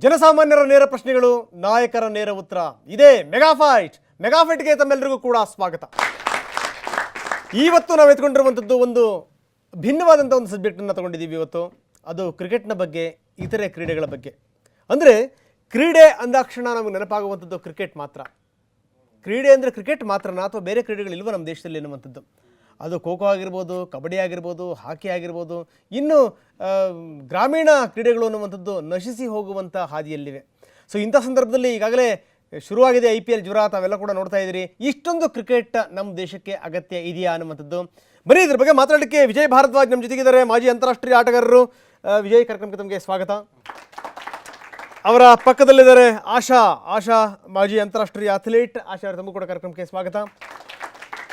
ಜನಸಾಮಾನ್ಯರ ನೇರ ಪ್ರಶ್ನೆಗಳು, ನಾಯಕರ ನೇರ ಉತ್ತರ. ಇದೇ ಮೆಗಾಫೈಟ್ಗೆ ತಮ್ಮೆಲ್ಲರಿಗೂ ಕೂಡ ಸ್ವಾಗತ. ಇವತ್ತು ನಾವು ಎತ್ಕೊಂಡಿರುವಂಥದ್ದು ಒಂದು ಭಿನ್ನವಾದಂಥ ಒಂದು ಸಬ್ಜೆಕ್ಟನ್ನು ತಗೊಂಡಿದ್ದೀವಿ. ಇವತ್ತು ಅದು ಕ್ರಿಕೆಟ್ನ ಬಗ್ಗೆ, ಇತರೆ ಕ್ರೀಡೆಗಳ ಬಗ್ಗೆ. ಅಂದರೆ ಕ್ರೀಡೆ ಅಂದಾಕ್ಷಣ ನಮಗೆ ನೆನಪಾಗುವಂಥದ್ದು ಕ್ರಿಕೆಟ್ ಮಾತ್ರ. ಕ್ರೀಡೆ ಅಂದರೆ ಕ್ರಿಕೆಟ್ ಮಾತ್ರನಾ ಅಥವಾ ಬೇರೆ ಕ್ರೀಡೆಗಳಿಲ್ವ ನಮ್ಮ ದೇಶದಲ್ಲಿ ಎನ್ನುವಂಥದ್ದು. ಅದು ಖೋ ಖೋ ಆಗಿರ್ಬೋದು, ಕಬಡ್ಡಿ ಆಗಿರ್ಬೋದು, ಹಾಕಿ ಆಗಿರ್ಬೋದು, ಇನ್ನು ಗ್ರಾಮೀಣ ಕ್ರೀಡೆಗಳು ಅನ್ನುವಂಥದ್ದು ನಶಿಸಿ ಹೋಗುವಂಥ ಹಾದಿಯಲ್ಲಿವೆ. ಸೊ ಇಂಥ ಸಂದರ್ಭದಲ್ಲಿ ಈಗಾಗಲೇ ಶುರುವಾಗಿದೆ IPL ಜ್ವರ, ತಾವೆಲ್ಲ ಕೂಡ ನೋಡ್ತಾ ಇದ್ದೀರಿ. ಇಷ್ಟೊಂದು ಕ್ರಿಕೆಟ್ ನಮ್ಮ ದೇಶಕ್ಕೆ ಅಗತ್ಯ ಇದೆಯಾ ಅನ್ನುವಂಥದ್ದು. ಬರೀ ಇದ್ರ ಬಗ್ಗೆ ಮಾತಾಡಲಿಕ್ಕೆ ವಿಜಯ್ ಭಾರದ್ವಾಜ್ ನಮ್ಮ ಜೊತೆಗಿದ್ದಾರೆ, ಮಾಜಿ ಅಂತಾರಾಷ್ಟ್ರೀಯ ಆಟಗಾರರು. ವಿಜಯ್, ಕಾರ್ಯಕ್ರಮಕ್ಕೆ ತಮಗೆ ಸ್ವಾಗತ. ಅವರ ಪಕ್ಕದಲ್ಲಿದ್ದಾರೆ ಆಶಾ, ಮಾಜಿ ಅಂತಾರಾಷ್ಟ್ರೀಯ ಅಥ್ಲೀಟ್. ಆಶಾ ಅವರು ತಮಗೂ ಕೂಡ ಕಾರ್ಯಕ್ರಮಕ್ಕೆ ಸ್ವಾಗತ.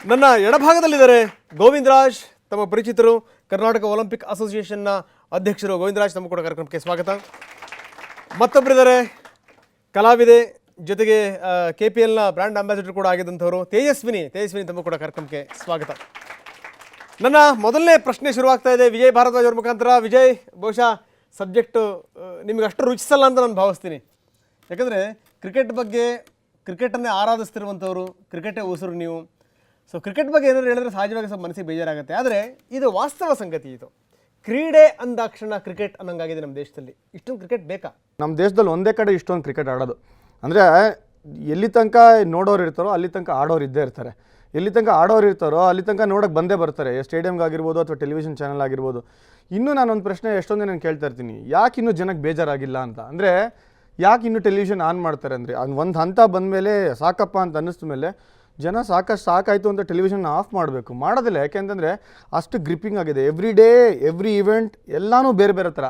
ನನ್ನ ಎಡಭಾಗದಲ್ಲಿದ್ದಾರೆ ಗೋವಿಂದರಾಜ್, ತಮ್ಮ ಪರಿಚಿತರು, ಕರ್ನಾಟಕ ಒಲಿಂಪಿಕ್ ಅಸೋಸಿಯೇಷನ್ನ ಅಧ್ಯಕ್ಷರು. ಗೋವಿಂದರಾಜ್, ತಮ್ಮ ಕೂಡ ಕಾರ್ಯಕ್ರಮಕ್ಕೆ ಸ್ವಾಗತ. ಮತ್ತೊಬ್ಬರಿದ್ದಾರೆ ಕಲಾವಿದೆ, ಜೊತೆಗೆ KPLನ ಬ್ರ್ಯಾಂಡ್ ಅಂಬಾಸಿಡರ್ ಕೂಡ ಆಗಿದ್ದಂಥವರು ತೇಜಸ್ವಿನಿ, ತಮ್ಮ ಕೂಡ ಕಾರ್ಯಕ್ರಮಕ್ಕೆ ಸ್ವಾಗತ. ನನ್ನ ಮೊದಲನೇ ಪ್ರಶ್ನೆ ಶುರುವಾಗ್ತಾ ಇದೆ ವಿಜಯ್ ಭಾರದ್ವಾಜ್ ಅವ್ರ ಮುಖಾಂತರ. ವಿಜಯ್, ಬಹುಶಃ ಸಬ್ಜೆಕ್ಟು ನಿಮಗೆ ಅಷ್ಟು ರುಚಿಸಲ್ಲ ಅಂತ ನಾನು ಭಾವಿಸ್ತೀನಿ. ಯಾಕಂದರೆ ಕ್ರಿಕೆಟ್ ಬಗ್ಗೆ, ಕ್ರಿಕೆಟನ್ನೇ ಆರಾಧಿಸ್ತಿರುವಂಥವ್ರು, ಕ್ರಿಕೆಟೇ ಉಸಿರು ನೀವು. ಸೊ ಕ್ರಿಕೆಟ್ ಬಗ್ಗೆ ಏನಾದ್ರು ಹೇಳಿದ್ರೆ ಸಹಜವಾಗಿ ಸ್ವಲ್ಪ ಮನಸ್ಸಿಗೆ ಬೇಜಾರಾಗುತ್ತೆ. ಆದರೆ ಇದು ವಾಸ್ತವ ಸಂಗತಿ. ಇದು ಕ್ರೀಡೆ ಅಂದಾಕ್ಷಣ ಕ್ರಿಕೆಟ್ ಅನ್ನಂಗಾಗಿದೆ ನಮ್ಮ ದೇಶದಲ್ಲಿ. ಇಷ್ಟೊಂದು ಕ್ರಿಕೆಟ್ ಬೇಕಾ? ನಮ್ಮ ದೇಶದಲ್ಲಿ ಒಂದೇ ಕಡೆ ಇಷ್ಟೊಂದು ಕ್ರಿಕೆಟ್ ಆಡೋದು ಅಂದರೆ ಎಲ್ಲಿ ತನಕ ನೋಡೋರು ಇರ್ತಾರೋ ಅಲ್ಲಿ ತನಕ ಆಡೋರು ಇದ್ದೇ ಇರ್ತಾರೆ. ಎಲ್ಲಿ ತನಕ ಆಡೋರು ಇರ್ತಾರೋ ಅಲ್ಲಿ ತನಕ ನೋಡೋಕೆ ಬಂದೇ ಬರ್ತಾರೆ, ಸ್ಟೇಡಿಯಮ್ಗಾಗಿರ್ಬೋದು ಅಥವಾ ಟೆಲಿವಿಷನ್ ಚಾನಲ್ ಆಗಿರ್ಬೋದು. ಇನ್ನೂ ನಾನೊಂದು ಪ್ರಶ್ನೆ ಎಷ್ಟೊಂದು ನಾನು ಕೇಳ್ತಾ ಇರ್ತೀನಿ, ಯಾಕೆ ಇನ್ನೂ ಜನಕ್ಕೆ ಬೇಜಾರಾಗಿಲ್ಲ ಅಂತ. ಅಂದರೆ ಯಾಕೆ ಇನ್ನೂ ಟೆಲಿವಿಷನ್ ಆನ್ ಮಾಡ್ತಾರೆ ಅಂದರೆ ಒಂದು ಹಂತ ಬಂದಮೇಲೆ ಸಾಕಪ್ಪ ಅಂತ ಅನ್ನಿಸ್ದ ಮೇಲೆ ಜನ ಸಾಕಾಯಿತು ಅಂತ ಟೆಲಿವಿಷನ್ ಆಫ್ ಮಾಡಬೇಕು, ಮಾಡೋದಿಲ್ಲ. ಯಾಕೆಂತಂದರೆ ಅಷ್ಟು ಗ್ರಿಪ್ಪಿಂಗ್ ಆಗಿದೆ. ಎವ್ರಿ ಡೇ, ಎವ್ರಿ ಇವೆಂಟ್ ಎಲ್ಲನೂ ಬೇರೆ ಬೇರೆ ಥರ.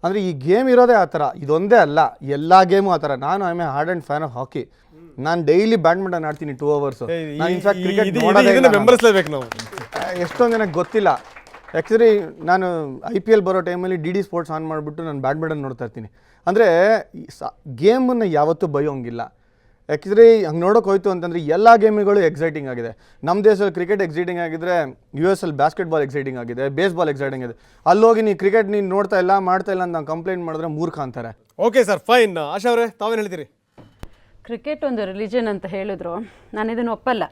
ಅಂದರೆ ಈ ಗೇಮ್ ಇರೋದೇ ಆ ಥರ, ಇದೊಂದೇ ಅಲ್ಲ, ಎಲ್ಲ ಗೇಮು ಆ ಥರ. ನಾನು I am a hard and fan of hockey. ನಾನು ಡೈಲಿ ಬ್ಯಾಡ್ಮಿಂಟನ್ ಆಡ್ತೀನಿ 2 hours. ನಾನು ಇನ್ಫ್ಯಾಕ್ಟ್ ಕ್ರಿಕೆಟ್ ಬೆಂಬಲಿಸಲೇಬೇಕು ನಾವು. ಎಷ್ಟೊಂದು ಜನಕ್ಕೆ ಗೊತ್ತಿಲ್ಲ. ಆ್ಯಕ್ಚುಲಿ ನಾನು IPL ಬರೋ ಟೈಮಲ್ಲಿ DD ಸ್ಪೋರ್ಟ್ಸ್ ಆನ್ ಮಾಡಿಬಿಟ್ಟು ನಾನು ಬ್ಯಾಡ್ಮಿಂಟನ್ ನೋಡ್ತಾ ಇರ್ತೀನಿ. ಅಂದರೆ ಗೇಮನ್ನು ಯಾವತ್ತೂ ಬೈಯೋಂಗಿಲ್ಲ. ಆ್ಯಕ್ಚುಲಿ ಹಂಗೆ ನೋಡೋಕೆ ಹೋಯ್ತು ಅಂತಂದರೆ ಎಲ್ಲ ಗೇಮ್ಗಳು ಎಕ್ಸೈಟಿಂಗ್ ಆಗಿದೆ. ನಮ್ಮ ದೇಶದಲ್ಲಿ ಕ್ರಿಕೆಟ್ ಎಕ್ಸೈಟಿಂಗ್ ಆಗಿದ್ರೆ US ಅಲ್ಲಿ ಬಾಸ್ಕೆಟ್ಬಾಲ್ ಎಕ್ಸೈಟಿಂಗ್ ಆಗಿದೆ, ಬೇಸ್ಬಾಲ್ ಎಕ್ಸೈಟಿಂಗ್ ಆಗಿದೆ. ಅಲ್ಲೋಗಿ ನೀನು ಕ್ರಿಕೆಟ್ ನೀನು ನೋಡ್ತಾ ಇಲ್ಲ, ಮಾಡ್ತಾ ಇಲ್ಲ ಅಂತ ನಾನು ಕಂಪ್ಲೇಂಟ್ ಮಾಡಿದ್ರೆ ಮೂರ್ಖ ಅಂತಾರೆ. Okay sir, fine. ಆಶಾ ಅವರೇ, ತಾವೇನು ಹೇಳ್ತೀರಿ? ಕ್ರಿಕೆಟ್ ಒಂದು ರಿಲಿಜನ್ ಅಂತ ಹೇಳಿದ್ರು, ನಾನು ಇದನ್ನು ಒಪ್ಪಲ್ಲ.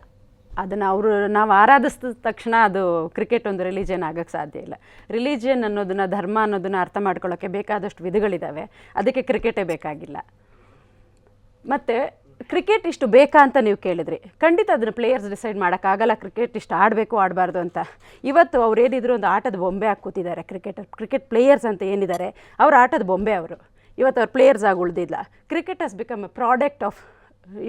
ಅದನ್ನು ನಾವು ಆರಾಧಿಸಿದ ತಕ್ಷಣ ಅದು ಕ್ರಿಕೆಟ್ ಒಂದು ರಿಲಿಜನ್ ಆಗೋಕ್ಕೆ ಸಾಧ್ಯ ಇಲ್ಲ. ರಿಲಿಜಿಯನ್ ಅನ್ನೋದನ್ನು, ಧರ್ಮ ಅನ್ನೋದನ್ನು ಅರ್ಥ ಮಾಡ್ಕೊಳ್ಳೋಕ್ಕೆ ಬೇಕಾದಷ್ಟು ವಿಧಗಳಿದ್ದಾವೆ. ಅದಕ್ಕೆ ಕ್ರಿಕೆಟೇ ಬೇಕಾಗಿಲ್ಲ. ಮತ್ತು ಕ್ರಿಕೆಟ್ ಇಷ್ಟು ಬೇಕಾ ಅಂತ ನೀವು ಕೇಳಿದ್ರಿ, ಖಂಡಿತ ಅದನ್ನು ಪ್ಲೇಯರ್ಸ್ ಡಿಸೈಡ್ ಮಾಡೋಕ್ಕಾಗಲ್ಲ ಕ್ರಿಕೆಟ್ ಇಷ್ಟು ಆಡಬೇಕು ಆಡಬಾರ್ದು ಅಂತ. ಇವತ್ತು ಅವ್ರು ಏನಿದ್ರು ಒಂದು ಆಟದ ಬೊಂಬೆ ಆಗಿ ಕೂತಿದ್ದಾರೆ. ಕ್ರಿಕೆಟ್ ಪ್ಲೇಯರ್ಸ್ ಅಂತ ಏನಿದ್ದಾರೆ ಅವ್ರ ಆಟದ ಬೊಂಬೆ ಅವರು. ಇವತ್ತು ಅವ್ರು ಪ್ಲೇಯರ್ಸ್ ಆಗಿ ಉಳಿದಿಲ್ಲ. Cricket has become a product of,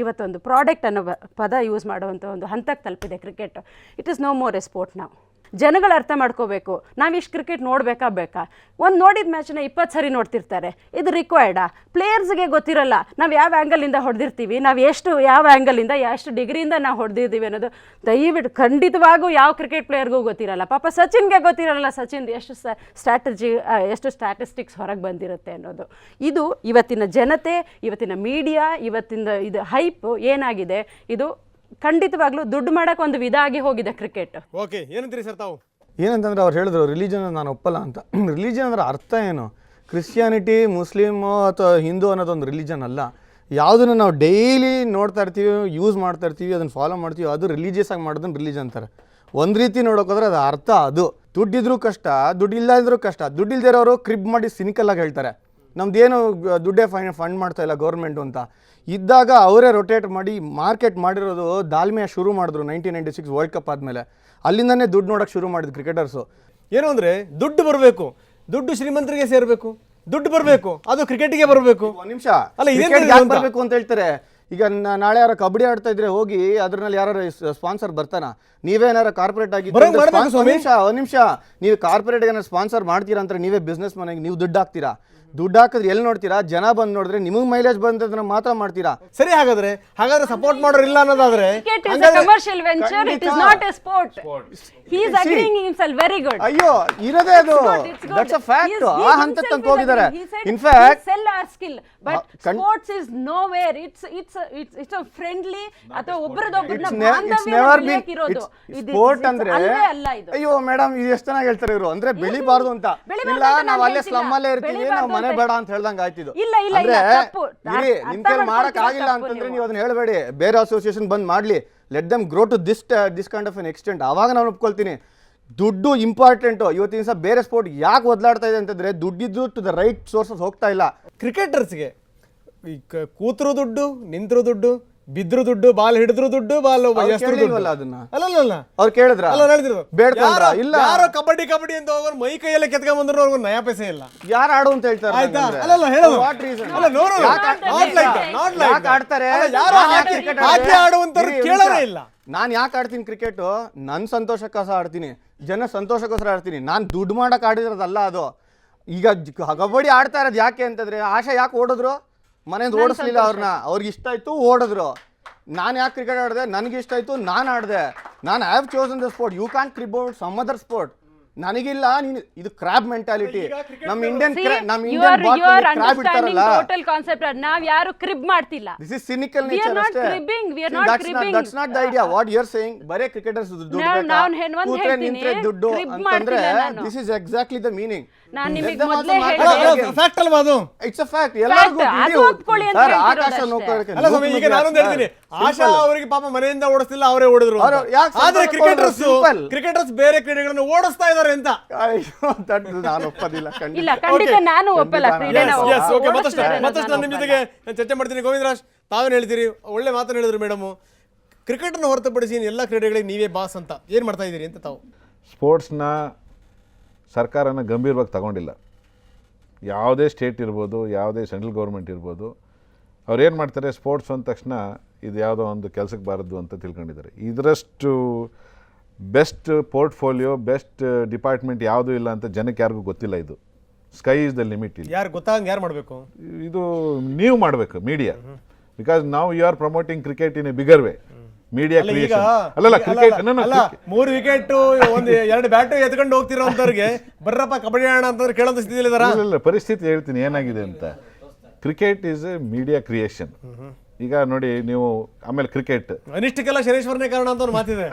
ಇವತ್ತೊಂದು ಪ್ರಾಡಕ್ಟ್ ಅನ್ನೋ ಪದ ಯೂಸ್ ಮಾಡುವಂಥ ಒಂದು ಹಂತಕ್ಕೆ ತಲುಪಿದೆ cricket. It is no more a sport ನಾವು. ಜನಗಳು ಅರ್ಥ ಮಾಡ್ಕೋಬೇಕು, ನಾವಿಷ್ಟು ಕ್ರಿಕೆಟ್ ನೋಡಬೇಕಾ? ಒಂದು ನೋಡಿದ ಮ್ಯಾಚನ್ನ 20 ಸರಿ ನೋಡ್ತಿರ್ತಾರೆ. ಇದು ರಿಕ್ವೈರ್ಡಾ? ಪ್ಲೇಯರ್ಸ್ಗೆ ಗೊತ್ತಿರಲ್ಲ ನಾವು ಯಾವ ಆ್ಯಂಗಲಿಂದ ಹೊಡೆದಿರ್ತೀವಿ, ನಾವು ಯಾವ ಆ್ಯಂಗಲಿಂದ ಎಷ್ಟು ಡಿಗ್ರಿಯಿಂದ ನಾವು ಹೊಡೆದಿರ್ತೀವಿ ಅನ್ನೋದು ದಯವಿಟ್ಟು ಖಂಡಿತವಾಗೂ ಯಾವ ಕ್ರಿಕೆಟ್ ಪ್ಲೇಯರ್ಗೂ ಗೊತ್ತಿರಲ್ಲ. ಪಾಪ ಸಚಿನ್ಗೆ ಗೊತ್ತಿರಲ್ಲ ಸಚಿನ್ ಎಷ್ಟು ಎಷ್ಟು ಸ್ಟ್ಯಾಟಿಸ್ಟಿಕ್ಸ್ ಹೊರಗೆ ಬಂದಿರುತ್ತೆ ಅನ್ನೋದು. ಇದು ಇವತ್ತಿನ ಜನತೆ, ಇವತ್ತಿನ ಮೀಡಿಯಾ, ಇವತ್ತಿನ ಇದು ಹೈಪ್ ಏನಾಗಿದೆ, ಇದು ಖಂಡಿತವಾಗ್ಲೂ ದುಡ್ಡು ಮಾಡೋಕೆ ಒಂದು ವಿಧ ಆಗಿ ಹೋಗಿದೆ ಕ್ರಿಕೆಟ್. ಓಕೆ, ಏನಂತೀರಿ ಸರ್ ತಾವು? ಏನಂತಂದರೆ ಅವ್ರು ಹೇಳಿದ್ರು ರಿಲಿಜನ್ ನಾನು ಒಪ್ಪಲ್ಲ ಅಂತ. ರಿಲಿಜನ್ ಅಂದರೆ ಅರ್ಥ ಏನು? ಕ್ರಿಶ್ಚಿಯಾನಿಟಿ, ಮುಸ್ಲಿಮು ಅಥವಾ ಹಿಂದೂ ಅನ್ನೋದೊಂದು ರಿಲಿಜನ್ ಅಲ್ಲ. ಯಾವುದನ್ನು ನಾವು ಡೈಲಿ ನೋಡ್ತಾ ಇರ್ತೀವಿ, ಯೂಸ್ ಮಾಡ್ತಾ ಇರ್ತೀವಿ, ಅದನ್ನು ಫಾಲೋ ಮಾಡ್ತೀವಿ, ಅದು ರಿಲಿಜಿಯಸ್ ಆಗಿ ಮಾಡೋದನ್ನು ರಿಲಿಜನ್ ಅಂತಾರೆ. ಒಂದು ರೀತಿ ನೋಡೋಕೋದ್ರೆ ಅದು ಅರ್ಥ ಅದು. ದುಡ್ಡಿದ್ರೂ ಕಷ್ಟ, ದುಡ್ಡಿಲ್ಲ ಇದ್ರೂ ಕಷ್ಟ. ದುಡ್ಡಿಲ್ದಿರೋರು ಕ್ರಿಬ್ ಮಾಡಿ ಸಿನಿಕಲ್ಲಾಗಿ ಹೇಳ್ತಾರೆ, ನಮ್ದೇನು ದುಡ್ಡೇ ಫಂಡ್ ಮಾಡ್ತಾ ಇಲ್ಲ ಗೌರ್ಮೆಂಟು ಅಂತ. ಇದ್ದಾಗ ಅವರೇ ರೊಟೇಟ್ ಮಾಡಿ ಮಾರ್ಕೆಟ್ ಮಾಡಿರೋದು ದಾಲ್ಮಿಯ ಶುರು ಮಾಡಿದ್ರು 1996 ವರ್ಲ್ಡ್ ಕಪ್ ಆದಮೇಲೆ. ಅಲ್ಲಿಂದನೇ ದುಡ್ಡು ನೋಡೋಕೆ ಶುರು ಮಾಡಿದ್ರು ಕ್ರಿಕೆಟರ್ಸು. ಏನು ಅಂದರೆ ದುಡ್ಡು ಬರಬೇಕು, ದುಡ್ಡು ಶ್ರೀಮಂತರಿಗೆ ಸೇರಬೇಕು, ದುಡ್ಡು ಬರಬೇಕು, ಅದು ಕ್ರಿಕೆಟಿಗೆ ಬರಬೇಕು. ಒಂದು ನಿಮಿಷ, ಅಲ್ಲ ಇದೇನು ಬರಬೇಕು ಅಂತ ಹೇಳ್ತಾರೆ. ಈಗ ನಾಳೆ ಯಾರು ಕಬಡ್ಡಿ ಆಡ್ತಾ ಇದ್ರೆ ಹೋಗಿ ಅದ್ರಲ್ಲಿ ಯಾರು ಸ್ಪಾನ್ಸರ್ ಬರ್ತಾನ? ನೀವೇನಾರ ಕಾರ್ಪೊರೇಟ್ ಆಗಿ ಒಂದು ನಿಮಿಷ, ನೀವು ಕಾರ್ಪೊರೇಟ್ ಏನಾರು ಸ್ಪಾನ್ಸರ್ ಮಾಡ್ತೀರಾ ಅಂತ ನೀವೇ ಬಿಸ್ನೆಸ್ ಮನೆಗೆ ನೀವು ದುಡ್ಡು ಹಾಕ್ತೀರಾ. ದುಡ್ಡು ಹಾಕಿದ್ರೆ ಎಲ್ಲಿ ನೋಡ್ತೀರಾ? ಜನ ಬಂದು ನೋಡಿದ್ರೆ ನಿಮಗೆ ಮೈಲೇಜ್ ಬಂದದನ್ನ ಮಾತ್ರ ಮಾಡ್ತೀರಾ. ಸರಿ, ಹಾಗಾದ್ರೆ ಸಪೋರ್ಟ್ ಮಾಡೋರು ಇಲ್ಲ ಅನ್ನೋದಾದ್ರೆ commercial venture, it is not A sport. He is agreeing himself very good. ಅಯ್ಯೋ, ಇರೋದೇ ಅದು. That's a fact. ಆ ಹಂತಕ್ಕೆ ತಂದು ಹೋಗಿದ್ದಾರೆ. In fact, sell our skill, but sports is nowhere. It's it's friendly ಅಥವಾ ಒಬ್ಬರದೊಬ್ಬರನ್ನ ಸ್ಪೋರ್ಟ್ ಅಂದ್ರೆ ಅಯ್ಯೋ ಮೇಡಮ್ ಇದು ಎಷ್ಟು ಚೆನ್ನಾಗಿ ಹೇಳ್ತಾರೆ ಇವರು ಅಂದ್ರೆ ಬೆಳಿಬಾರ್ದು ಅಂತ ಇಲ್ಲ ನಾವು ಅಲ್ಲೇ ಸ್ಲಮ್ ಅಲ್ಲೇ ಇರ್ತೀವಿ ನಾವು ಮನೆ ಬೇಡ ಅಂತ ಹೇಳ್ದಂಗೆ ಆಯ್ತಿದ್ದು ಅಂದ್ರೆ ನಿಮ್ ಕೈಲಿ ಮಾಡಕ್ ಆಗಿಲ್ಲ ಅಂತಂದ್ರೆ ನೀವು ಅದನ್ನ ಹೇಳ್ಬೇಡಿ, ಬೇರೆ ಅಸೋಸಿಯೇಷನ್ ಬಂದ್ ಮಾಡ್ಲಿ, let them grow to this kind of an extent, ಅವಾಗ ನಾನು ಒಪ್ಕೊಳ್ತೀನಿ. ದುಡ್ಡು ಇಂಪಾರ್ಟೆಂಟು. ಇವತ್ತಿನ ದಿವಸ ಬೇರೆ ಸ್ಪೋರ್ಟ್ ಯಾಕೆ ಒದ್ಲಾಡ್ತಾ ಇದೆ ಅಂತಂದ್ರೆ ದುಡ್ಡಿದ್ದು ಟು ದ ರೈಟ್ ಸೋರ್ಸಸ್ ಹೋಗ್ತಾ ಇಲ್ಲ. ಕ್ರಿಕೆಟರ್ಸ್ಗೆ ಈ ಕೂತ್ರು ದುಡ್ಡು, ನಿಂತ್ರು ದುಡ್ಡು, ಬಿದ್ರು ದುಡ್ಡು, ಬಾಲ್ ಹಿಡಿದ್ರು ದುಡ್ಡು, ಬಾಲ್ ಅದನ್ನ ಅಲ್ಲ ಅವ್ರು ಕೇಳಿದ್ರ ಬೇಡ್ಕೊಂಡ್ರ ಇಲ್ಲ, ಯಾರೋ ಕಬಡ್ಡಿ ಕಬಡ್ಡಿ ಅಂತ ಹೋಗೋರು ಮೈ ಕೈಯಲ್ಲೇ ಕೆತ್ಕೊಂಡ್ ಬಂದ್ರು ಅವ್ರಿಗೆ ನಯಾ ಪೈಸೆ ಇಲ್ಲ. ಯಾರು ಆಡು ಅಂತ ಹೇಳ್ತಾರೆ ಆಯ್ತಾ? ಅಲ್ಲ ಹೇಳೋದು ಆಡ್ತಾರೆ, ಹಾಕಿ ಆಡುವಂತವ್ರು ಕೇಳೋರೇ ಇಲ್ಲ. ನಾನು ಯಾಕೆ ಆಡ್ತೀನಿ ಕ್ರಿಕೆಟ್? ನನ್ನ ಸಂತೋಷಕ್ಕೋಸ್ಕರ ಆಡ್ತೀನಿ, ಜನ ಸಂತೋಷಕ್ಕೋಸ್ಕರ ಆಡ್ತೀನಿ, ನಾನು ದುಡ್ಡು ಮಾಡಕ್ ಆಡಿರೋದಲ್ಲ ಅದು. ಈಗ ಕಬಡ್ಡಿ ಆಡ್ತಾ ಇರೋದು ಯಾಕೆ ಅಂತಂದ್ರೆ ಆಶಾ ಯಾಕೆ ಓಡಿದ್ರು, ಮನೆಯಿಂದ ಓಡಿಸ್ಲಿಲ್ಲ ಅವ್ರನ್ನ, ಅವ್ರಿಗೆ ಇಷ್ಟ ಆಯ್ತು ಓಡಿದ್ರು. ನಾನು ಯಾಕೆ ಕ್ರಿಕೆಟ್ ಆಡಿದೆ, ನನಗೆ ಇಷ್ಟ ಆಯ್ತು ನಾನು ಆಡಿದೆ. ನಾನು have chosen the sport, you can crib some other sport. ನನಗಿಲ್ಲ ನೀನು ಇದು ಕ್ರಾಬ್ ಮೆಂಟಾಲಿಟಿ. ನಮ್ಮ ಇಂಡಿಯನ್ ಕ್ರಾಬ್ ಇರ್ತಾರಲ್ಲ, ಟೋಟಲ್ ಕಾನ್ಸೆಪ್ಟ್ ನಾವ್ ಯಾರು ಕ್ರಿಬ್ ಮಾಡ್ತಿಲ್ಲ. ದಿಸ್ ಇಸ್ ಸಿನಿಕಲ್ ನೇಚರ್ ಅಷ್ಟೇ. That's not the idea what you are saying. ಬರೇ ಕ್ರಿಕೆಟರ್ಸ್ ದುಡ್ಡು ಕೂತ್ರೆ ನಿಂತ್ರೆ ದುಡ್ಡು ಅಂತಂದ್ರೆ this is exactly the meaning. ನಾನು ನಿಮಗೆ ಮೊದಲೇ ಹೇಳಿದೆ ಫ್ಯಾಕ್ಟ್ ಅಲ್ವಾ ಅದು? It's a fact. ಎಲ್ಲರಿಗೂ ಸರ್ ಆಕಾಶ ನೋಡ್ಕೊಳ್ಳೋಕೆ ಅಲ್ಲ ಸ್ವಾಮಿ, ಈಗ ನಾನು ಹೇಳ್ತೀನಿ, ಆಶಾ ಅವರಿಗೆ ಪಾಪ ಮನೆಯಿಂದ ಓಡಿಸ್ತಿಲ್ಲ, ಅವರೇ ಓಡಿದ್ರು. ಆದ್ರೆ ಕ್ರಿಕೆಟರ್ಸ್ ಬೇರೆ ಕ್ರೀಡೆಗಳನ್ನು ಓಡಿಸ್ತಾ ಇದ್ದಾರೆ ಅಂತ. ನಾನು ಒಪ್ಪೋದಿಲ್ಲ, ಇಲ್ಲ ಖಂಡಿತ ನಾನು ಒಪ್ಪಲ್ಲ. ಮತ್ತಷ್ಟು ನಾನು ನಿಮ್ಮ ಜೊತೆಗೆ ಚರ್ಚೆ ಮಾಡ್ತೀನಿ. ಗೋವಿಂದರಾಜ್, ತಾವೇನು ಹೇಳ್ತೀರಿ? ಒಳ್ಳೆ ಮಾತನ್ನು ಹೇಳಿದ್ರು ಮೇಡಮ್. ಕ್ರಿಕೆಟ್ ಅನ್ನು ಹೊರತುಪಡಿಸಿ ಎಲ್ಲ ಕ್ರೀಡೆಗಳಿಗೆ ನೀವೇ ಬಾಸ್ ಅಂತ ಏನ್ ಮಾಡ್ತಾ ಇದ್ದೀರಿ ಅಂತ ತಾವು? ಸ್ಪೋರ್ಟ್ಸ್ನ ಸರ್ಕಾರನ ಗಂಭೀರವಾಗಿ ತಗೊಂಡಿಲ್ಲ. ಯಾವುದೇ ಸ್ಟೇಟ್ ಇರ್ಬೋದು, ಯಾವುದೇ ಸೆಂಟ್ರಲ್ ಗೌರ್ಮೆಂಟ್ ಇರ್ಬೋದು, ಅವ್ರು ಏನು ಮಾಡ್ತಾರೆ, ಸ್ಪೋರ್ಟ್ಸ್ ಅಂದ ತಕ್ಷಣ ಇದು ಯಾವುದೋ ಒಂದು ಕೆಲಸಕ್ಕೆ ಬಾರದು ಅಂತ ತಿಳ್ಕೊಂಡಿದ್ದಾರೆ. ಇದರಷ್ಟು ಬೆಸ್ಟ್ ಪೋರ್ಟ್ಫೋಲಿಯೋ, ಬೆಸ್ಟ್ ಡಿಪಾರ್ಟ್ಮೆಂಟ್ ಯಾವುದೂ ಇಲ್ಲ ಅಂತ ಜನಕ್ಕೆ ಯಾರಿಗೂ ಗೊತ್ತಿಲ್ಲ. ಇದು ಸ್ಕೈ ಇಸ್ ದ ಲಿಮಿಟ್. ಇಲ್ಲಿ ಯಾರು ಗೊತ್ತಾಗಂಗೆ ಯಾರು ಮಾಡಬೇಕು? ಇದು ನೀವು ಮಾಡಬೇಕು, ಮೀಡಿಯಾ. ಬಿಕಾಸ್ ನಾವು you are promoting cricket in a bigger way. Media creation ಅಲ್ಲ ಕ್ರಿಕೆಟ್ 3 ವಿಕೆಟ್ 2 ಬ್ಯಾಟ್ ಎತ್ಕೊಂಡು ಹೋಗ್ತಿರೋಂಥವ್ರಿಗೆ ಬರ್ರಪ್ಪ ಕಬಡ್ಡಿ ಆಡೋಣ ಅಂತಂದ್ರೆ ಕೇಳೋದು ಸ್ಥಿತಿಯಲ್ಲಿ ಇದಾರ? ಇಲ್ಲ, ಪರಿಸ್ಥಿತಿ ಹೇಳ್ತೀನಿ ಏನಾಗಿದೆ ಅಂತ. Cricket is A media creation. ಈಗ ನೋಡಿ ನೀವು, ಆಮೇಲೆ ಕ್ರಿಕೆಟ್ ಅನಿಷ್ಟಕ್ಕೆಲ್ಲ ಶನೇಶ್ವರನೇ ಕಾರಣ ಅಂತ ಮಾತಿದೆ.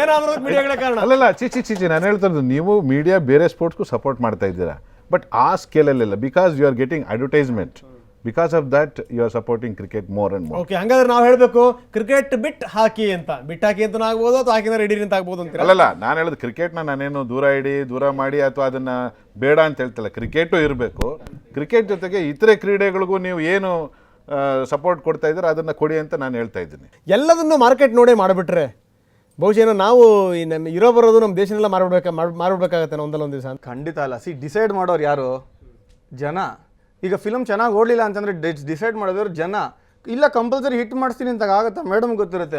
ಏನಾದ್ರೂ ಮೀಡಿಯಾಗಳೇ ಕಾರಣ ಅಲ್ಲಲ್ಲ. ಚಿಚಿ ನಾನು ಹೇಳ್ತಾ ಇರೋದು, ನೀವು ಮೀಡಿಯಾ ಬೇರೆ ಸ್ಪೋರ್ಟ್ಸ್ಗೂ ಸಪೋರ್ಟ್ ಮಾಡ್ತಾ ಇದ್ದೀರಾ, ಬಟ್ ಆ ಸ್ಕೇಲಲ್ಲಿಲ್ಲ. Because you are getting advertisement, because of that you are supporting cricket more and more. Okay, ಹಂಗಾದ್ರೆ ನಾವು ಹೇಳಬೇಕು ಕ್ರಿಕೆಟ್ ಬಿಟ್ ಹಾಕಿ ಅಂತ. ಬಿಟ್ ಹಾಕಿ ಅಂತ ಆಗ್ಬೋದು ಅಥವಾ ಹಾಕಿನ ರೆಡಿ ಅಂತ ಆಗ್ಬೋದು ಅಂತ. ಅಲ್ಲಲ್ಲ, ನಾನು ಹೇಳೋದು ಕ್ರಿಕೆಟ್ನ ನಾನೇನು ದೂರ ಮಾಡಿ ಅಥವಾ ಅದನ್ನ ಬೇಡ ಅಂತ ಹೇಳ್ತಿಲ್ಲ. ಕ್ರಿಕೆಟು ಇರಬೇಕು. ಕ್ರಿಕೆಟ್ ಜೊತೆಗೆ ಇತರೆ ಕ್ರೀಡೆಗಳಿಗೂ ನೀವು ಏನು ಸಪೋರ್ಟ್ ಕೊಡ್ತಾ ಇದ್ದಾರೆ ಅದನ್ನ ಕೊಡಿ ಅಂತ ನಾನು ಹೇಳ್ತಾ ಇದ್ದೀನಿ. ಎಲ್ಲದನ್ನು ಮಾರ್ಕೆಟ್ ನೋಡೇ ಮಾಡಿಬಿಟ್ರೆ ಬಹುಶಃ ನಾವು ಇರೋ ಬರೋದು ನಮ್ಮ ದೇಶನೆಲ್ಲ ಮಾರ್ಬಿಡ್ಬೇಕಾಗತ್ತೆ ಒಂದೊಂದು ದಿವಸ. ಖಂಡಿತ ಅಲ್ಲ. ಡಿಸೈಡ್ ಮಾಡೋರು ಯಾರು? ಜನ. ಈಗ ಫಿಲ್ಮ್ ಚೆನ್ನಾಗಿ ಓಡಲಿಲ್ಲ ಅಂತಂದ್ರೆ ಡಿಸೈಡ್ ಮಾಡಿದವರು ಜನ. ಇಲ್ಲ ಕಂಪಲ್ಸರಿ ಹಿಟ್ ಮಾಡಿಸ್ತೀನಿ ಅಂತ ಆಗತ್ತಾ? ಮೇಡಮ್ ಗೊತ್ತಿರುತ್ತೆ.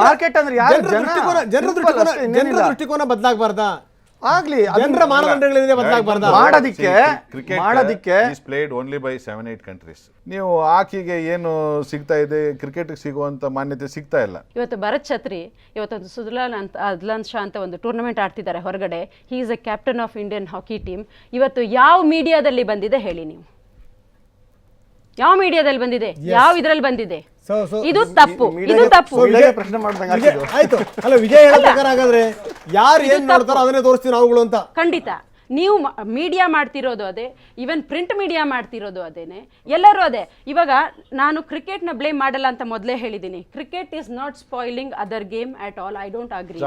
ಮಾರ್ಕೆಟ್ ಅಂದ್ರೆ ಯಾರು? ಜನರ ದೃಷ್ಟಿಕೋನ ಬದಲಾಗಬಾರ್ದಾ? ಆಗ್ಲಿ, ಜನರ ಮಾನದಂಡಗಳಿಂದ ಬದಲಾಗಬಾರ್ದಾ? ಮಾಡೋದಿಕ್ಕೆ is played only by 7-8 countries. ನೀವು ಹಾಕಿಗೆ ಏನು ಸಿಗ್ತಾ ಇದೆ, ಕ್ರಿಕೆಟ್ ಸಿಗುವಂತ ಮಾನ್ಯತೆ ಸಿಗ್ತಾ ಇಲ್ಲ. ಇವತ್ತು ಭರತ್ ಛತ್ರಿ ಇವತ್ತೊಂದು ಸುಜಲಾನ್ ಅಂತ ಅದ್ಲಾನ್ ಶಾ ಅಂತ ಒಂದು ಟೂರ್ನಮೆಂಟ್ ಆಡ್ತಿದ್ದಾರೆ ಹೊರಗಡೆ. He is A captain of Indian hockey team. ಇವತ್ತು ಯಾವ ಮೀಡಿಯಾದಲ್ಲಿ ಬಂದಿದೆ ಹೇಳಿ ನೀವು? ಯಾವ ಮೀಡಿಯಾದಲ್ಲಿ ಬಂದಿದೆ? ಯಾವ ಇದ್ರಲ್ಲಿ ಬಂದಿದೆ? ಇದು ತಪ್ಪು. ಪ್ರಶ್ನೆ ಮಾಡ್ದಂಗೆ ಆಯ್ತು. ಅಲ್ಲ, ವಿಜಯ್ ಹೇಳೋ ಪ್ರಕಾರ ಹಾಗಾದ್ರೆ ಯಾರು ಏನ್ ನೋಡ್ತಾರೋ ಅದನ್ನೇ ತೋರಿಸ್ತೀವಿ ನಾವುಗಳು ಅಂತ. ಖಂಡಿತ. ನೀವು ಮೀಡಿಯಾ ಮಾಡ್ತಿರೋದು ಅದೇ, ಈವನ್ ಪ್ರಿಂಟ್ ಮೀಡಿಯಾ ಮಾಡ್ತಿರೋದು ಅದೇನೆ, ಎಲ್ಲರೂ ಅದೇ. ಇವಾಗ ನಾನು ಕ್ರಿಕೆಟ್ನ ಬ್ಲೇಮ್ ಮಾಡಲ್ಲ ಅಂತ ಮೊದಲೇ ಹೇಳಿದ್ದೀನಿ. Cricket is not spoiling other game at all. I don't agree.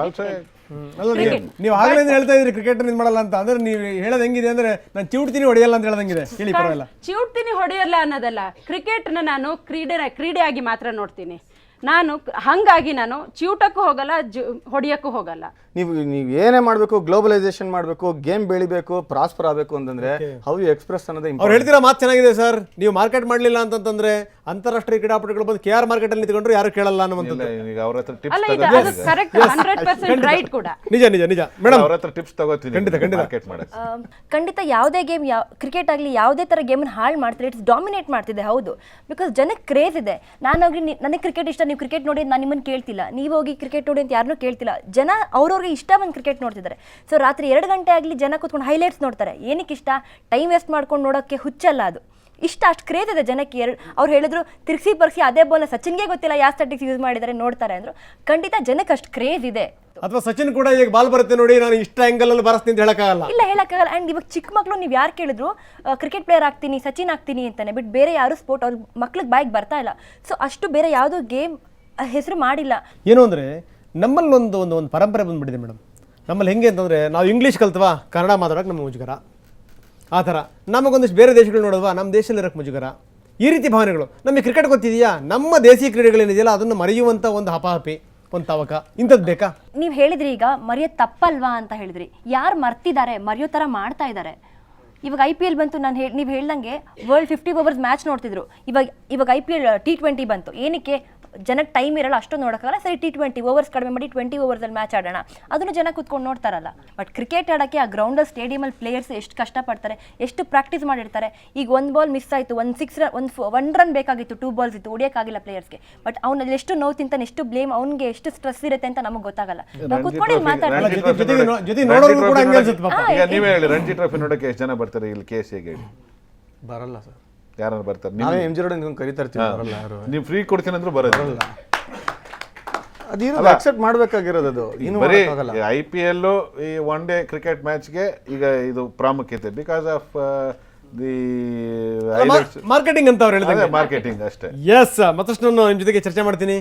ನೀವು ಆಗಲೇ ಹೇಳ್ತಾ ಇದ್ರಿ ಕ್ರಿಕೆಟ್ ಮಾಡಲ್ಲ ಅಂತ. ಅಂದ್ರೆ ನೀವು ಹೇಳೋದು ಹೆಂಗಿದೆ ಅಂದ್ರೆ ನಾನು ಚಿವುಡ್ತೀನಿ ಹೊಡೆಯಲ್ಲ ಅಂತ ಹೇಳದಂಗಿದೆ. ಹೇಳಿ ಪರವಾಗಿಲ್ಲ. ಚಿವುಡ್ತೀನಿ ಹೊಡೆಯಲ್ಲ ಅನ್ನೋದಲ್ಲ, ಕ್ರಿಕೆಟ್ನ ನಾನು ಕ್ರೀಡೆಯಾಗಿ ಮಾತ್ರ ನೋಡ್ತೀನಿ. ಹಾಗಾಗಿ ನಾನು ಚಿವುಟಕ್ಕೂ ಹೋಗಲ್ಲ, ಹೊಡಿಯಕ್ಕೂ ಹೋಗಲ್ಲ. ನೀವು ಏನೇ ಮಾಡಬೇಕು, ಗ್ಲೋಬಲೈಸೇಷನ್ ಮಾಡಬೇಕು, ಗೇಮ್ ಬೆಳಿಬೇಕು, ಪ್ರಾಸ್ಪರ್ ಆಗಬೇಕು ಅಂತಂದ್ರೆ ಹೌ ಯು ಎಕ್ಸ್ಪ್ರೆಸ್ ಅನ್ನೋದೇ. ಅವ್ರು ಹೇಳ್ತಿರೋ ಮಾತು ಚೆನ್ನಾಗಿದೆ ಸರ್. ನೀವು ಮಾರ್ಕೆಟ್ ಮಾಡಲಿಲ್ಲ ಅಂತಂದ್ರೆ ಅಂತಾರಾಷ್ಟ್ರೀಯ ಕ್ರೀಡಾಪಟುಗಳು ಬಂದು KR ಮಾರ್ಕೆಟ್ ಅಲ್ಲಿ ನಿಂತ್ಕೊಂಡ್ರು ಯಾರು ಕೇಳಲ್ಲ ಅನ್ನುವಂಥದ್ದು. ನಿಜ ಮೇಡಮ್, ಅವ್ರ ಹತ್ರ ಟಿಪ್ಸ್ ತಗೋತೀನಿ. ಖಂಡಿತ ಯಾವುದೇ ಗೇಮ್, ಕ್ರಿಕೆಟ್ ಆಗಲಿ ಯಾವುದೇ ತರ ಗೇಮ್ ಹಾಳು ಮಾಡ್ತಾರೆ, ಇಟ್ಸ್ ಡಾಮಿನೇಟ್ ಮಾಡ್ತಿದೆ. ಹೌದು, ಬಿಕಾಸ್ ಜನಕ್ಕೆ ಕ್ರೇಜ್ ಇದೆ. ನಾನು ಹೋಗಿ ನನಗೆ ಕ್ರಿಕೆಟ್ ಇಷ್ಟ, ನೀವು ಕ್ರಿಕೆಟ್ ನೋಡಿ ನಾನು ನಿಮ್ಮನ್ನು ಕೇಳ್ತಿಲ್ಲ, ನೀವು ಹೋಗಿ ಕ್ರಿಕೆಟ್ ನೋಡಿ ಅಂತ ಯಾರನ್ನೂ ಕೇಳ್ತಿಲ್ಲ. ಜನ ಅವ್ರವ್ರಿಗೆ ಇಷ್ಟ ಬಂದು ಕ್ರಿಕೆಟ್ ನೋಡ್ತಿದ್ದಾರೆ. ಸೊ ರಾತ್ರಿ 2 ಗಂಟೆ ಆಗಲಿ ಜನ ಕೂತ್ಕೊಂಡು ಹೈಲೈಟ್ಸ್ ನೋಡ್ತಾರೆ. ಏನಕ್ಕೆ ಇಷ್ಟ? ಟೈಮ್ ವೇಸ್ಟ್ ಮಾಡ್ಕೊಂಡು ನೋಡೋಕ್ಕೆ ಹುಚ್ಚಲ್ಲ ಅದು. ಅಷ್ಟು ಕ್ರೇಜ್ ಇದೆ ಜನಕ್ಕೆ. ಅವ್ರು ಹೇಳಿದ್ರು ತಿರ್ಗಿಸಿ ಅದೇ ಬಾಲ್ನ ಸಚಿನ್ಗೆ ಗೊತ್ತಿಲ್ಲ ಯಾವ ಸ್ಟಾಟಿಕ್ಸ್ ಯೂಸ್ ಮಾಡಿದ್ದಾರೆ ನೋಡ್ತಾರೆ ಅಂದ್ರು. ಖಂಡಿತ ಜನಕ್ಕೆ ಅಷ್ಟು ಕ್ರೇಜ್ ಇದೆ. ಅಥವಾ ಸಚಿನ್ ಕೂಡ ಈಗ ಬಾಲ್ ಬರುತ್ತೆ ನೋಡಿ ನಾನು ಇಷ್ಟ ಆ್ಯಂಗಲ್ ಅಲ್ಲಿ ಬಾರಿಸ್ತೀನಿ ಅಂತ ಹೇಳಕ್ಕಾಗಲ್ಲ. ಇಲ್ಲ ಹೇಳಕ್ಕಾಗಲ್ಲ. ಆ್ಯಂಡ್ ಇವಾಗ ಚಿಕ್ಕ ಮಕ್ಕಳು ನೀವು ಯಾರು ಕೇಳಿದ್ರು ಕ್ರಿಕೆಟ್ ಪ್ಲೇಯರ್ ಆಗ್ತೀನಿ ಸಚಿನ್ ಆಗ್ತೀನಿ ಅಂತಾನೆ, ಬಟ್ ಬೇರೆ ಯಾರು ಸ್ಪೋರ್ಟ್ ಅವ್ರ ಮಕ್ಳಿಗೆ ಬಾಯಿಗೆ ಬರ್ತಾ ಇಲ್ಲ. ಸೊ ಅಷ್ಟು ಬೇರೆ ಯಾವುದೋ ಗೇಮ್ ಹೆಸರು ಮಾಡಿಲ್ಲ. ಏನು ಅಂದರೆ ನಮ್ಮಲ್ಲಿ ಒಂದು ಪರಂಪರೆ ಬಂದುಬಿಟ್ಟಿದೆ ಮೇಡಮ್. ನಮ್ಮಲ್ಲಿ ಹೆಂಗೆ ಅಂತಂದರೆ ನಾವು ಇಂಗ್ಲೀಷ್ ಕಲ್ತವಾ ಕನ್ನಡ ಮಾತಾಡೋಕೆ ನಮಗೆ ಮುಜುಗರ, ಆ ಥರ ನಮಗೊಂದಿಷ್ಟು ಬೇರೆ ದೇಶಗಳು ನೋಡೋದ್ವಾ ನಮ್ಮ ದೇಶದಲ್ಲಿರೋಕ್ಕೆ ಮುಜುಗರ, ಈ ರೀತಿ ಭಾವನೆಗಳು. ನಮಗೆ ಕ್ರಿಕೆಟ್ ಗೊತ್ತಿದೆಯಾ, ನಮ್ಮ ದೇಶೀಯ ಕ್ರೀಡೆಗಳೇನಿದೆಯಲ್ಲ ಅದನ್ನು ಮರೆಯುವಂಥ ಒಂದು ಹಪಾಹಪಿ, ಒಂದು ತವಕ, ಇಂಥದ್ದು ಬೇಕಾ? ನೀವು ಹೇಳಿದ್ರಿ ಈಗ ಮರೆಯೋದು ತಪ್ಪಲ್ವಾ ಅಂತ ಹೇಳಿದ್ರಿ. ಯಾರು ಮರ್ತಿದ್ದಾರೆ, ಮರೆಯೋ ಥರ ಮಾಡ್ತಾ ಇದ್ದಾರೆ. ಇವಾಗ IPL ಬಂತು, ನೀವು ಹೇಳ್ದಂಗೆ ವರ್ಲ್ಡ್ 50 ಓವರ್ಸ್ ಮ್ಯಾಚ್ ನೋಡ್ತಿದ್ರು. ಇವಾಗ IPL T20 ಬಂತು. ಏನಕ್ಕೆ? ಜನಕ್ಕೆ ಟೈಮ್ ಇರಲ್ಲ ಅಷ್ಟೊಂದು ನೋಡೋಕ್ಕಾಗಲ್ಲ, ಸರಿ T20 ಓವರ್ಸ್ ಕಡಿಮೆ ಮಾಡಿ 20 ಓವರ್ಸಲ್ಲಿ ಮ್ಯಾಚ್ ಆಡೋಣ, ಅದನ್ನು ಜನ ಕೂತ್ಕೊಂಡು ನೋಡ್ತಾರಲ್ಲ. ಬಟ್ ಕ್ರಿಕೆಟ್ ಆಡೋಕ್ಕೆ ಆ ಗ್ರೌಂಡಲ್ಲಿ ಸ್ಟೇಡಿಯಮಲ್ಲಿ ಪ್ಲೇಯರ್ಸ್ ಎಷ್ಟು ಕಷ್ಟಪಡ್ತಾರೆ, ಎಷ್ಟು ಪ್ರಾಕ್ಟೀಸ್ ಮಾಡಿರ್ತಾರೆ. ಈಗ ಒಂದು ಬಾಲ್ ಮಿಸ್ ಆಯಿತು, ಒಂದು ರನ್ ಬೇಕಾಗಿತ್ತು, 2 ಬಾಲ್ಸ್ ಇತ್ತು, ಹೊಡಿಯೋಕ್ಕಾಗಿಲ್ಲ ಪ್ಲೇಯರ್ಸ್ಗೆ. ಬಟ್ ಅವ್ನಲ್ಲಿ ಎಷ್ಟು ನೋವು ತಿಂತಾನೆ, ಎಷ್ಟು ಬ್ಲೇಮ್, ಅವ್ನಿಗೆ ಎಷ್ಟು ಸ್ಟ್ರೆಸ್ ಇರುತ್ತೆ ಅಂತ ನಮಗೆ ಗೊತ್ತಾಗಲ್ಲ. ನಾವು ಕೂತ್ಕೊಂಡು ಮಾತಾಡ್ತೀವಿ. ಜೊತೆಗೆ ನೋಡೋರು ಕೂಡ ಹಂಗೆ ಅನ್ಸುತ್ತೆ ಪಾಪ. ಈಗ ನೀವೇ ಹೇಳಿ, ರಣಜಿ ಟ್ರೋಫಿ ನೋಡೋಕೆ ಎಷ್ಟು ಜನ ಬರ್ತಾರೆ ಇಲ್ಲಿ KCAಗೆ ಹೇಳಿ? ಬರಲ್ಲ ಸರ್, ಯಾರು ಬರ್ತಾರೆ? ನಾವೇ MG ರೋಡ್ ಅಂತ ಕರಿತಾ ಇರ್ತೀವಿ, ಬರಲ್ಲ ಯಾರು. ನೀವು ಫ್ರೀ ಕೊಡ್ತೀನಿ ಅಂದ್ರೂ ಬರೋದಿಲ್ಲ. ಅದೇನು ಅಕ್ಸೆಪ್ಟ್ ಮಾಡಬೇಕಾಗಿರೋದು, ಅದು ಏನು ಬರೀ ಆಗಲ್ಲ. IPL ಈ ಒನ್ ಡೇ ಕ್ರಿಕೆಟ್ ಮ್ಯಾಚ್ಗೆ ಈಗ ಇದು ಪ್ರಾಮುಖ್ಯತೆ ಬಿಕಾಸ್ ಆಫ್ ದಿ ಮಾರ್ಕೆಟಿಂಗ್ ಅಂತ ಅವ್ರು ಹೇಳಿದಾಗ ಮಾರ್ಕೆಟಿಂಗ್ ಅಷ್ಟೇ. ಎಸ್, ಮತ್ತಷ್ಟು ನಾನು ನಿಮ್ಮ ಜೊತೆಗೆ ಚರ್ಚೆ ಮಾಡ್ತೀನಿ.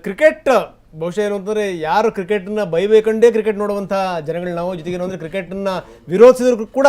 ಕ್ರಿಕೆಟ್ ಬಹುಶಃ ಏನು ಅಂತಂದರೆ ಯಾರು ಕ್ರಿಕೆಟನ್ನ ಬೈಬೇಕಂಡೇ ಕ್ರಿಕೆಟ್ ನೋಡುವಂಥ ಜನಗಳು ನಾವು, ಜೊತೆಗೆ ಏನು ಅಂದರೆ ಕ್ರಿಕೆಟನ್ನು ವಿರೋಧಿಸಿದ್ರು ಕೂಡ